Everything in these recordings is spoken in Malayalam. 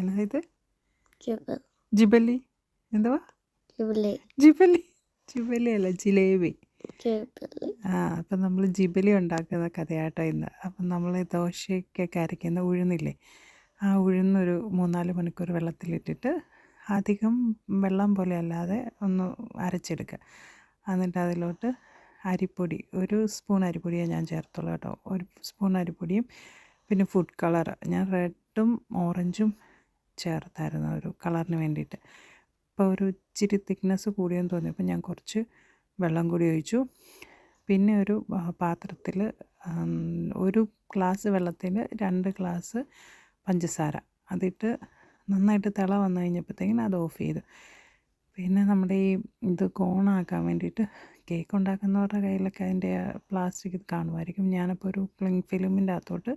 എന്നാ ഇത് Jubal. ജിബലി എന്തുവാ Jubilee. ജിബലി ജിബലി അല്ല ജിലേബി. Jubilee. അപ്പം നമ്മൾ ജിബലി ഉണ്ടാക്കുന്ന കഥയാട്ടോ ഇന്ന്. അപ്പം നമ്മൾ ദോശയ്ക്കൊക്കെ അരയ്ക്കുന്ന ഉഴുന്നില്ലേ, ആ ഉഴുന്നൊരു 3-4 മണിക്കൂർ വെള്ളത്തിലിട്ടിട്ട് അധികം വെള്ളം പോലെ അല്ലാതെ ഒന്ന് അരച്ചെടുക്കുക. എന്നിട്ട് അതിലോട്ട് അരിപ്പൊടി 1 സ്പൂൺ അരിപ്പൊടിയേ ഞാൻ ചേർത്തുള്ളൂ കേട്ടോ. 1 സ്പൂൺ അരിപ്പൊടിയും പിന്നെ ഫുഡ് കളർ ഞാൻ റെഡും ഓറഞ്ചും ചേർത്തായിരുന്നു ഒരു കളറിന് വേണ്ടിയിട്ട്. അപ്പോൾ ഒരു ഇച്ചിരി തിക്നെസ് കൂടിയെന്ന് തോന്നിയപ്പോൾ ഞാൻ കുറച്ച് വെള്ളം കൂടി ഒഴിച്ചു. പിന്നെ ഒരു പാത്രത്തിൽ 1 ഗ്ലാസ് വെള്ളത്തിൽ 2 ഗ്ലാസ് പഞ്ചസാര അതിട്ട് നന്നായിട്ട് തിള വന്നു കഴിഞ്ഞപ്പോഴത്തേക്കിനും അത് ഓഫ് ചെയ്തു. പിന്നെ നമ്മുടെ ഈ ഇത് കോണാക്കാൻ വേണ്ടിയിട്ട് കേക്ക് ഉണ്ടാക്കുന്നവരുടെ കയ്യിലൊക്കെ അതിൻ്റെ പ്ലാസ്റ്റിക് ഇത് കാണുമായിരിക്കും. ഞാനപ്പോൾ ഒരു ക്ലിങ് ഫിലിമിൻ്റെ അകത്തോട്ട്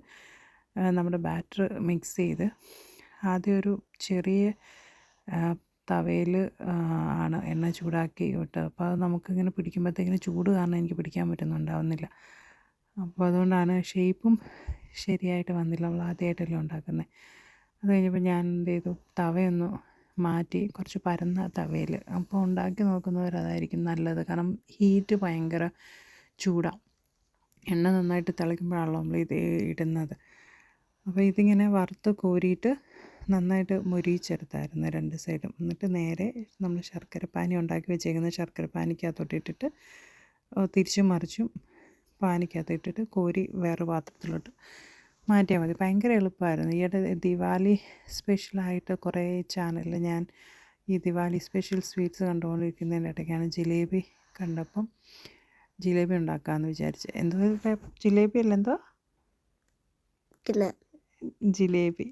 നമ്മുടെ ബാറ്റർ മിക്സ് ചെയ്ത് ആദ്യം ഒരു ചെറിയ തവയിൽ ആണ് എണ്ണ ചൂടാക്കി വിട്ടത്. അപ്പോൾ അത് നമുക്കിങ്ങനെ പിടിക്കുമ്പോഴത്തേക്കിനും ചൂട് കാരണം എനിക്ക് പിടിക്കാൻ പറ്റുന്നുണ്ടാവുന്നില്ല. അപ്പോൾ അതുകൊണ്ടാണ് ഷേപ്പും ശരിയായിട്ട് വന്നില്ല. നമ്മൾ ആദ്യമായിട്ടല്ലേ ഉണ്ടാക്കുന്നത്. അത് കഴിഞ്ഞപ്പോൾ ഞാൻ എന്ത് ചെയ്തു, തവയൊന്ന് മാറ്റി കുറച്ച് പരന്ന തവയിൽ. അപ്പോൾ ഉണ്ടാക്കി നോക്കുന്നവരതായിരിക്കും നല്ലത്. കാരണം ഹീറ്റ് ഭയങ്കര ചൂടാണ്. എണ്ണ നന്നായിട്ട് തിളയ്ക്കുമ്പോഴാണല്ലോ നമ്മൾ ഇത് ഇടുന്നത്. അപ്പോൾ ഇതിങ്ങനെ വറുത്ത് കോരിയിട്ട് നന്നായിട്ട് മൊരിയിച്ചെടുത്തായിരുന്നു 2 സൈഡും. എന്നിട്ട് നേരെ നമ്മൾ ശർക്കരപ്പാനി ഉണ്ടാക്കി വെച്ചേക്കുന്ന ശർക്കരപ്പാനിക്കകത്തോട്ടിട്ടിട്ട് തിരിച്ചും മറിച്ചും പാനിക്കകത്തിട്ടിട്ട് കോരി വേറെ പാത്രത്തിലോട്ട് മാറ്റിയാൽ മതി. ഭയങ്കര എളുപ്പമായിരുന്നു. ഈയിടെ ദിവാലി സ്പെഷ്യലായിട്ട് കുറേ ചാനലിൽ ഞാൻ ഈ ദിവാലി സ്പെഷ്യൽ സ്വീറ്റ്സ് കണ്ടുകൊണ്ടിരിക്കുന്നതിൻ്റെ ഇടയ്ക്കാണ് ജിലേബി കണ്ടപ്പം ജിലേബി ഉണ്ടാക്കാമെന്ന് വിചാരിച്ചു. എന്തോ ജിലേബി അല്ല, എന്തോ ജിലേബി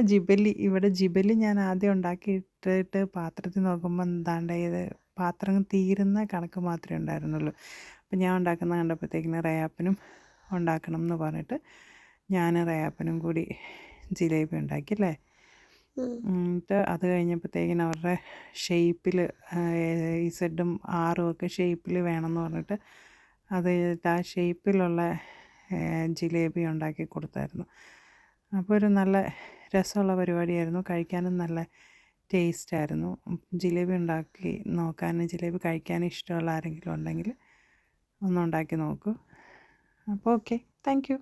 ജിബലി. ഇവിടെ ജിബലി ഞാൻ ആദ്യം ഉണ്ടാക്കിയിട്ടിട്ട് പാത്രത്തിൽ നോക്കുമ്പോൾ എന്താണ്ട് ഇത് പാത്രം തീരുന്ന കണക്ക് മാത്രമേ ഉണ്ടായിരുന്നുള്ളൂ. അപ്പം ഞാൻ ഉണ്ടാക്കുന്ന കണ്ടപ്പോഴത്തേക്കിന് റയാപ്പനും ഉണ്ടാക്കണം എന്ന് പറഞ്ഞിട്ട് ഞാൻ റയാപ്പനും കൂടി ജിലേബി ഉണ്ടാക്കി അല്ലേ. എന്നിട്ട് അത് കഴിഞ്ഞപ്പോഴത്തേക്കിന് അവരുടെ ഷേപ്പിൽ ഇസഡും ആറും ഒക്കെ ഷേപ്പിൽ വേണമെന്ന് പറഞ്ഞിട്ട് അത് ആ ഷേപ്പിലുള്ള ജിലേബി ഉണ്ടാക്കി കൊടുത്തായിരുന്നു. അപ്പോൾ ഒരു നല്ല രസമുള്ള പരിപാടിയായിരുന്നു. കഴിക്കാനും നല്ല ടേസ്റ്റായിരുന്നു. ജിലേബി ഉണ്ടാക്കി നോക്കാനും ജിലേബി കഴിക്കാനും ഇഷ്ടമുള്ള ആരെങ്കിലും ഉണ്ടെങ്കിൽ ഒന്ന് ഉണ്ടാക്കി നോക്കൂ. അപ്പോൾ ഓക്കെ, താങ്ക് യു.